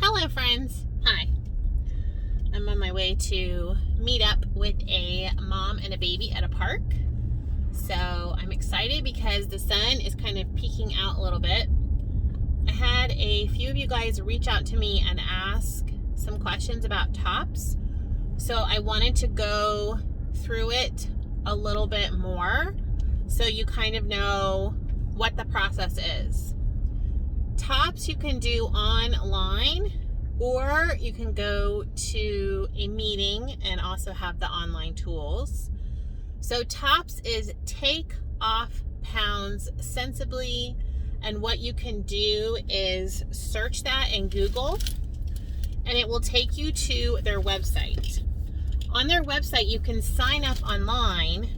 Hello friends, hi. I'm on my way to meet up with a mom and a baby at a park. So I'm excited because the sun is kind of peeking out a little bit. I had a few of you guys reach out to me and ask some questions about tops. So I wanted to go through it a little bit more so you kind of know what the process is. Tops you can do online, or you can go to a meeting and also have the online tools. So tops is take off pounds sensibly, and what you can do is search that in Google and it will take you to their website. On their website you can sign up online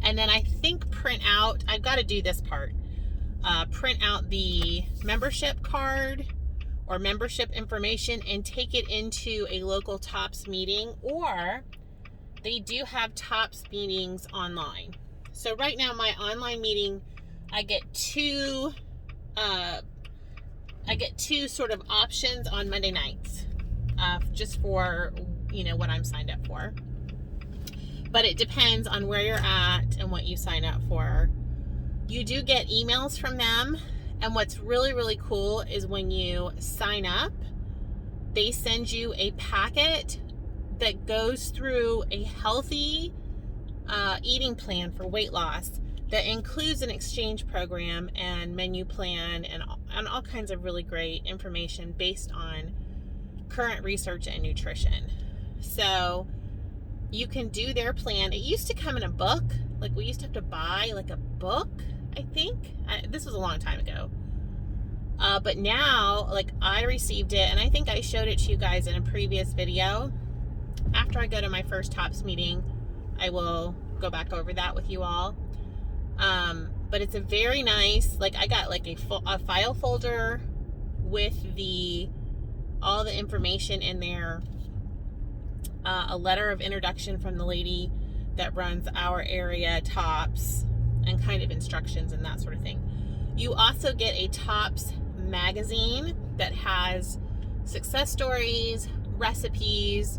and then I think print out, I've got to do this part, print out the membership card or membership information and take it into a local TOPS meeting, or they do have TOPS meetings online. So right now my online meeting, I get two sort of options on Monday nights, just for, what I'm signed up for. But it depends on where you're at and what you sign up for. You do get emails from them, and what's really, really cool is when you sign up, they send you a packet that goes through a healthy eating plan for weight loss that includes an exchange program and menu plan and all kinds of really great information based on current research and nutrition. So you can do their plan. It used to come in a book. Like, we used to have to buy like a book, I think. This was a long time ago. But now, like, I received it, and I think I showed it to you guys in a previous video. After I go to my first TOPS meeting, I will go back over that with you all. But it's a very nice, like, I got like a file folder with all the information in there, a letter of introduction from the lady that runs our area TOPS, and kind of instructions and that sort of thing. You also get a TOPS magazine that has success stories, recipes,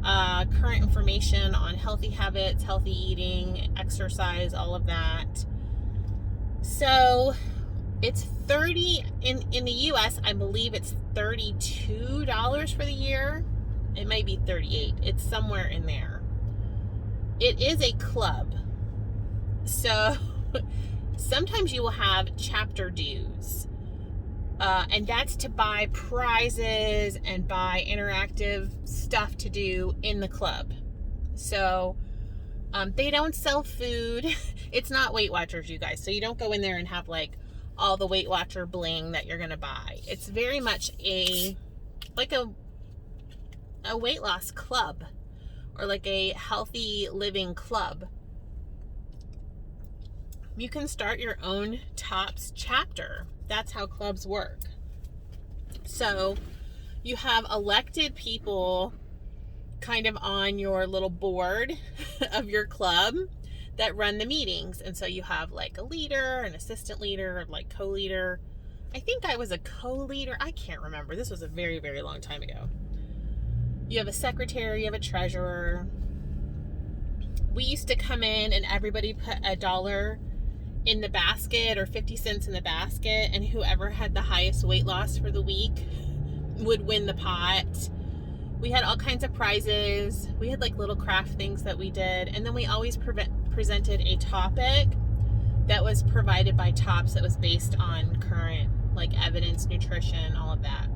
current information on healthy habits, healthy eating, exercise, all of that. So it's in the US, I believe it's $32 for the year. It might be $38. It's somewhere in there. It is a club. So sometimes you will have chapter dues. And that's to buy prizes and buy interactive stuff to do in the club. So they don't sell food. It's not Weight Watchers, you guys. So you don't go in there and have like all the Weight Watcher bling that you're going to buy. It's very much a weight loss club, or like a healthy living club. You can start your own TOPS chapter. That's how clubs work. So you have elected people kind of on your little board of your club that run the meetings. And so you have like a leader, an assistant leader, like co-leader. I think I was a co-leader. I can't remember. This was a very, very long time ago. You have a secretary, you have a treasurer. We used to come in and everybody put $1 in the basket or 50 cents in the basket, and whoever had the highest weight loss for the week would win the pot. We had all kinds of prizes. We had like little craft things that we did, and then we always presented a topic that was provided by TOPS that was based on current like evidence, nutrition, all of that,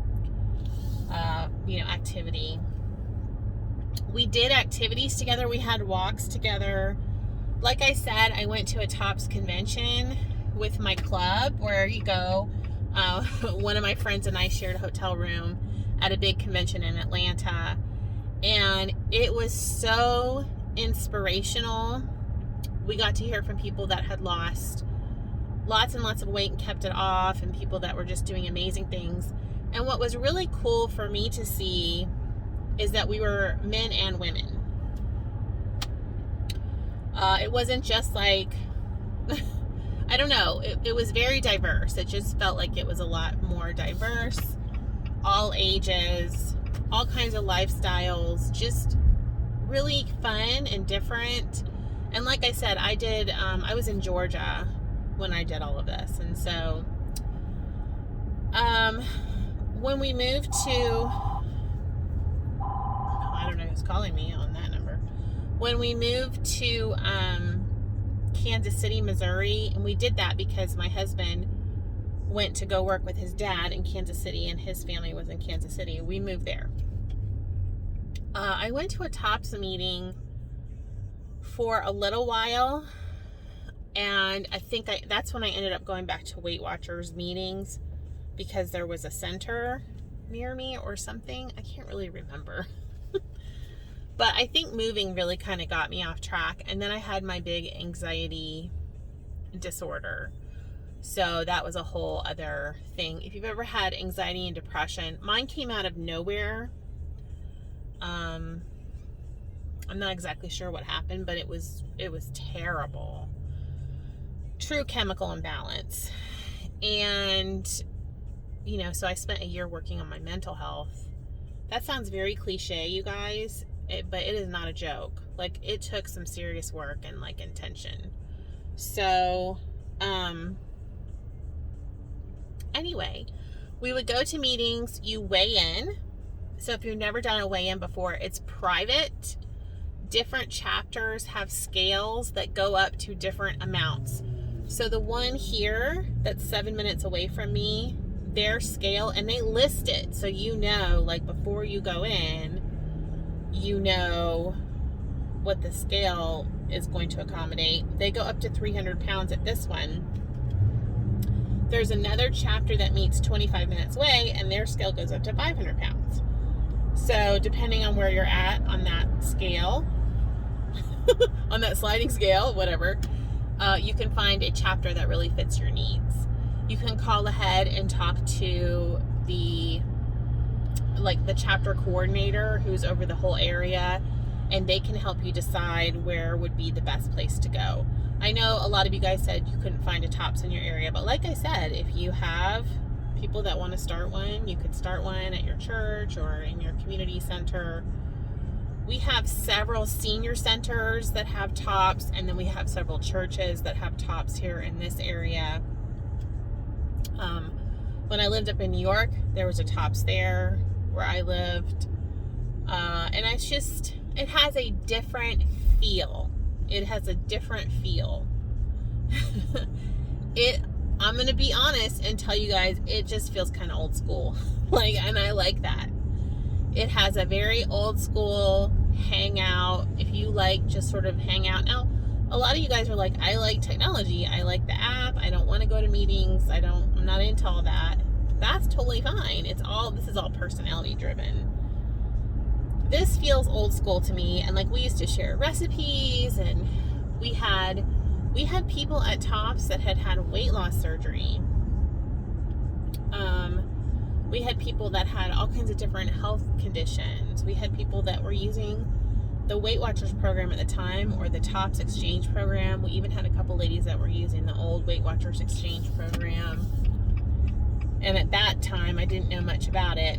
activity. We did activities together. We had walks together. Like I said, I went to a TOPS convention with my club where you go. One of my friends and I shared a hotel room at a big convention in Atlanta. And it was so inspirational. We got to hear from people that had lost lots and lots of weight and kept it off, and people that were just doing amazing things. And what was really cool for me to see is that we were men and women. It wasn't just like, I don't know, it was very diverse. It just felt like it was a lot more diverse. all ages, all kinds of lifestyles, just really fun and different. And like I said, I was in Georgia when I did all of this. And so when we moved to, I don't know who's calling me on that number. When we moved to Kansas City, Missouri, and we did that because my husband went to go work with his dad in Kansas City, and his family was in Kansas City. We moved there. I went to a TOPS meeting for a little while, and I think that's when I ended up going back to Weight Watchers meetings, because there was a center near me or something. I can't really remember. But I think moving really kind of got me off track. And then I had my big anxiety disorder. So that was a whole other thing. If you've ever had anxiety and depression, mine came out of nowhere. I'm not exactly sure what happened, but it was terrible. True chemical imbalance. And, so I spent a year working on my mental health. That sounds very cliche, you guys, but it is not a joke. Like, it took some serious work and, intention. So, anyway, we would go to meetings, you weigh in. So if you've never done a weigh-in before, it's private. Different chapters have scales that go up to different amounts. So the one here that's 7 minutes away from me, their scale, and they list it. So before you go in, what the scale is going to accommodate. They go up to 300 pounds at this one. There's another chapter that meets 25 minutes away, and their scale goes up to 500 pounds. So depending on where you're at on that scale, on that sliding scale, whatever, you can find a chapter that really fits your needs. You can call ahead and talk to the chapter coordinator who's over the whole area, and they can help you decide where would be the best place to go. I know a lot of you guys said you couldn't find a TOPS in your area, but like I said, if you have people that want to start one, you could start one at your church or in your community center. We have several senior centers that have TOPS, and then we have several churches that have TOPS here in this area. When I lived up in New York, there was a TOPS there where I lived. And it has a different feel. It has a different feel. I'm going to be honest and tell you guys, it just feels kind of old school. And I like that. It has a very old school hangout. If you just sort of hang out. Now, a lot of you guys are like, I like technology. I like the app. I don't want to go to meetings. I'm not into all that. That's totally fine. This is all personality driven. This feels old school to me. And we used to share recipes, and we had people at TOPS that had weight loss surgery. We had people that had all kinds of different health conditions. We had people that were using the Weight Watchers program at the time, or the TOPS exchange program. We even had a couple ladies that were using the old Weight Watchers exchange program. And at that time, I didn't know much about it,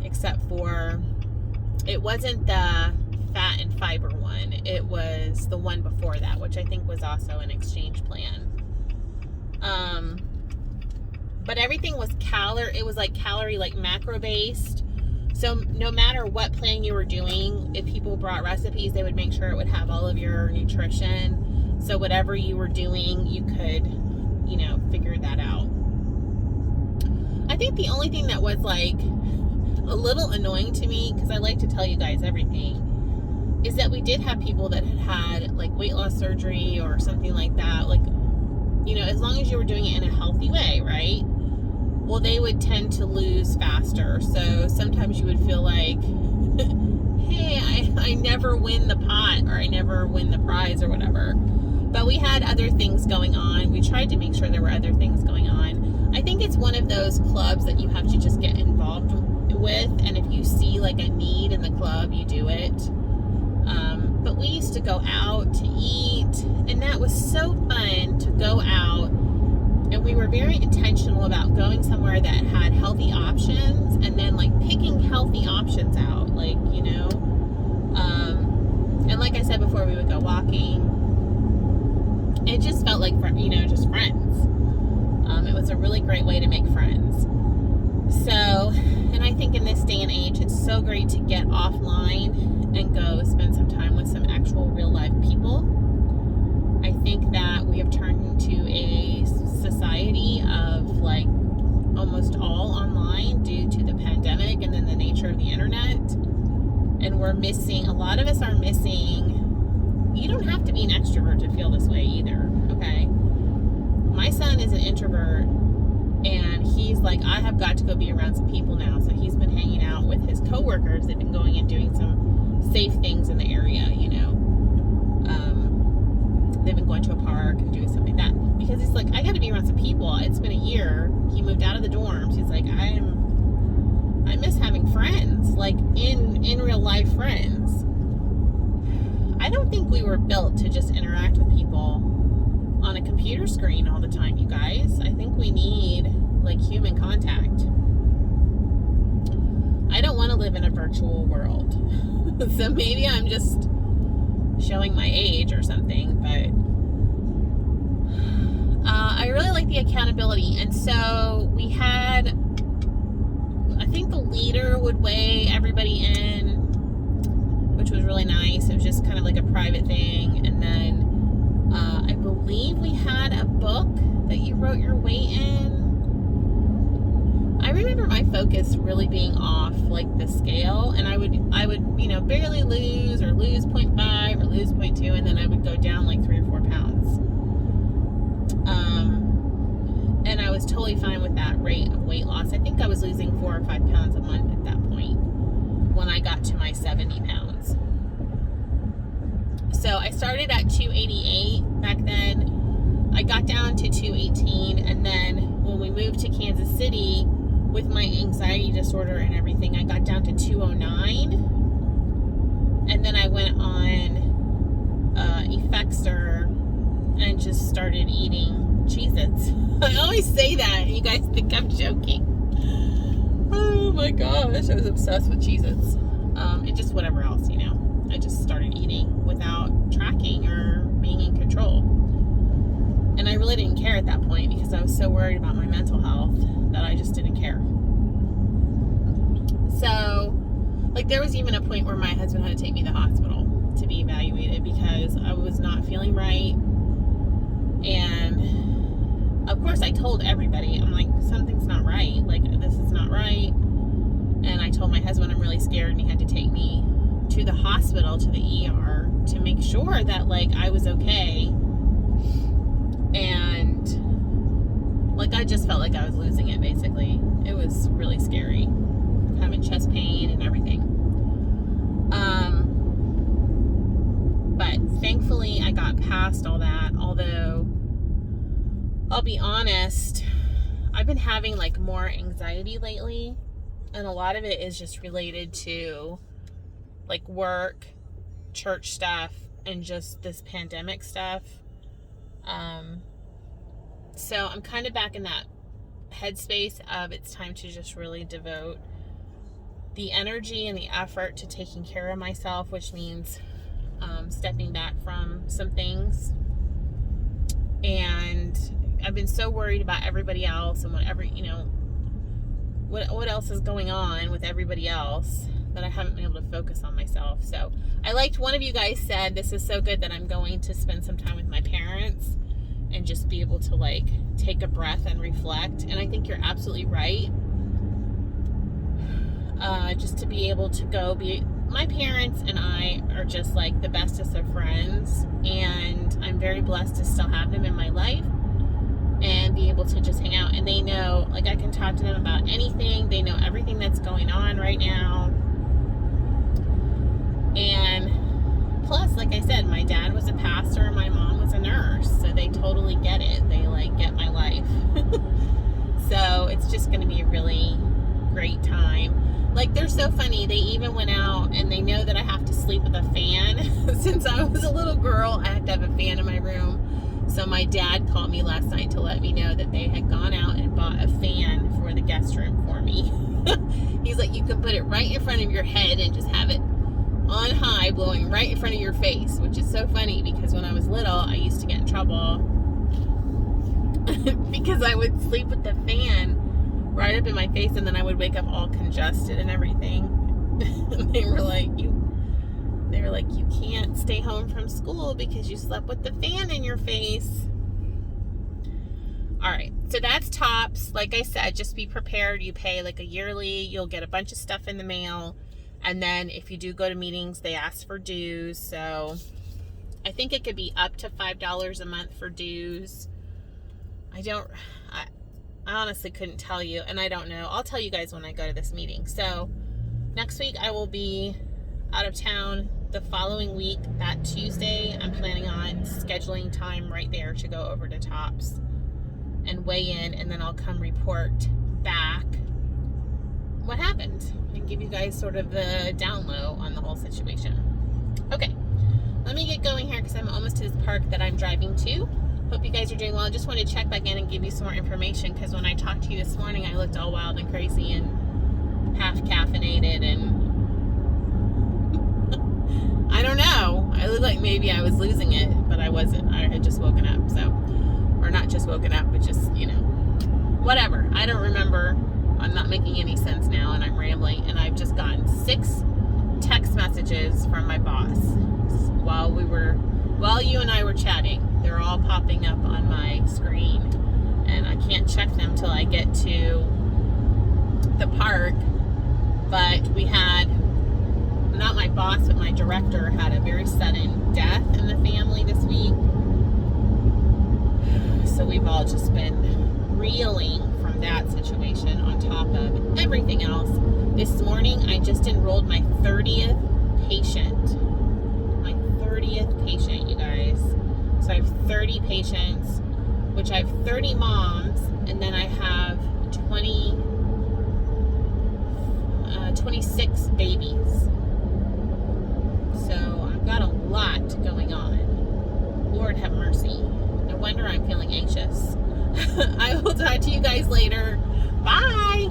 except for it wasn't the fat and fiber one. It was the one before that, which I think was also an exchange plan. But everything was calorie, macro based. So no matter what plan you were doing, if people brought recipes, they would make sure it would have all of your nutrition. So whatever you were doing, you could, figure that out. I think the only thing that was a little annoying to me, because I like to tell you guys everything, is that we did have people that had weight loss surgery or something like that. As long as you were doing it in a healthy way, right? Well, they would tend to lose faster. So sometimes you would feel like, hey, I never win the pot, or I never win the prize or whatever. But we had other things going on. We tried to make sure there were other things going on. I think it's one of those clubs that you have to just get involved with. And if you see a need in the club, you do it. But we used to go out to eat, and that was so fun to go out. And we were very intentional about going somewhere that had healthy options, and then healthy options out, like, you know. And like I said before, we would go walking. It just felt like, you know, just friends. It was a really great way to make friends. So, and I think in this day and age, it's so great to get offline and go spend some time with some actual real life people. I think that we have turned into a society of like almost all online due to the pandemic and then the nature of the internet. And we're missing, a lot of us are missing, you don't have to be an extrovert to feel this way either, okay? My son is an introvert, and he's like, I have got to go be around some people now. So he's been hanging out with his coworkers. They've been going and doing some safe things in the area, you know. They've been going to a park and doing something like that. Because he's like, I got to be around some people. It's been a year. He moved out of the dorms. He's like, I miss having friends, like in real life friends. I don't think we were built to just interact with people on a computer screen all the time, you guys. I think we need like human contact. I don't want to live in a virtual world. So maybe I'm just showing my age or something, but I really like the accountability. And so we had, I think the leader would weigh everybody in, which was really nice. It was just kind of like a private thing. And then I believe we had a book that you wrote your weight in. I remember my focus really being off like the scale, and I would, you know, barely lose or lose 0.5 or lose 0.2, and then I would go down like 3 or 4 pounds. And I was totally fine with that rate of weight loss. I think I was losing 4 or 5 pounds a month at that point when I got to my 70 pounds. So I started at 288 back then. I got down to 218, and then when we moved to Kansas City with my anxiety disorder and everything, I got down to 209, and then I went on Effexor and just started eating Cheez-Its. I always say that, and you guys think I'm joking. Oh my gosh, I was obsessed with Cheez-Its. And just whatever else, you know. I just started eating without tracking or being in control. And I really didn't care at that point because I was so worried about my mental health that I just didn't care. So, like, there was even a point where my husband had to take me to the hospital to be evaluated because I was not feeling right. And of course I told everybody, I'm like, something's not right. Like, this is not right. And I told my husband I'm really scared, and he had to take me to the hospital, to the ER, to make sure that, like, I was okay. And, like, I just felt like I was losing it, basically. It was really scary. Having chest pain and everything. But thankfully I got past all that, although I'll be honest, I've been having like more anxiety lately, and a lot of it is just related to like work, church stuff, and just this pandemic stuff. So I'm kind of back in that headspace of it's time to just really devote the energy and the effort to taking care of myself, which means stepping back from some things. And I've been so worried about everybody else and whatever, you know, what else is going on with everybody else, that I haven't been able to focus on myself. So I liked, one of you guys said, this is so good that I'm going to spend some time with my parents and just be able to like take a breath and reflect. And I think you're absolutely right. Just to be able to go be, my parents and I are just like the bestest of friends, and I'm very blessed to still have them in my life and be able to just hang out. And they know, like, I can talk to them about anything. They know everything that's going on right now. And plus, like I said, my dad was a pastor and my mom was a nurse, so they totally get it. They like get my life. So it's just going to be a really great time. Like, they're so funny. They even went out, and they know that I have to sleep with a fan. Since I was a little girl, I had to have a fan in my room. So my dad called me last night to let me know that they had gone out and bought a fan for the guest room for me. He's like, you can put it right in front of your head and just have it on high, blowing right in front of your face, which is so funny because when I was little, I used to get in trouble because I would sleep with the fan right up in my face, and then I would wake up all congested and everything. They were like, you can't stay home from school because you slept with the fan in your face. All right, so that's tops. Like I said, just be prepared. You pay like a yearly, you'll get a bunch of stuff in the mail. And then if you do go to meetings, they ask for dues. So I think it could be up to $5 a month for dues. I honestly couldn't tell you, and I don't know. I'll tell you guys when I go to this meeting. So next week I will be out of town. The following week, that Tuesday, I'm planning on scheduling time right there to go over to Tops and weigh in, and then I'll come report back what happened and give you guys sort of the down low on the whole situation. Okay, let me get going here because I'm almost to this park that I'm driving to. Hope you guys are doing well. I just wanted to check back in and give you some more information because when I talked to you this morning, I looked all wild and crazy and half caffeinated, and I don't know. I looked like maybe I was losing it, but I wasn't. I had just woken up, so, or not just woken up, but just, whatever. I don't remember. I'm not making any sense now, and I'm rambling, and I've just gotten 6 text messages from my boss while you and I were chatting. They're all popping up on my screen, and I can't check them till I get to the park. But we had, not my boss, but my director had a very sudden death in the family this week. So we've all just been reeling from that situation on top of everything else. This morning, I just enrolled my 30th patient. My 30th patient, you guys. So I have 30 patients, which I have 30 moms, and then I have 26 babies. So I've got a lot going on. Lord have mercy. No wonder I'm feeling anxious. I will talk to you guys later. Bye.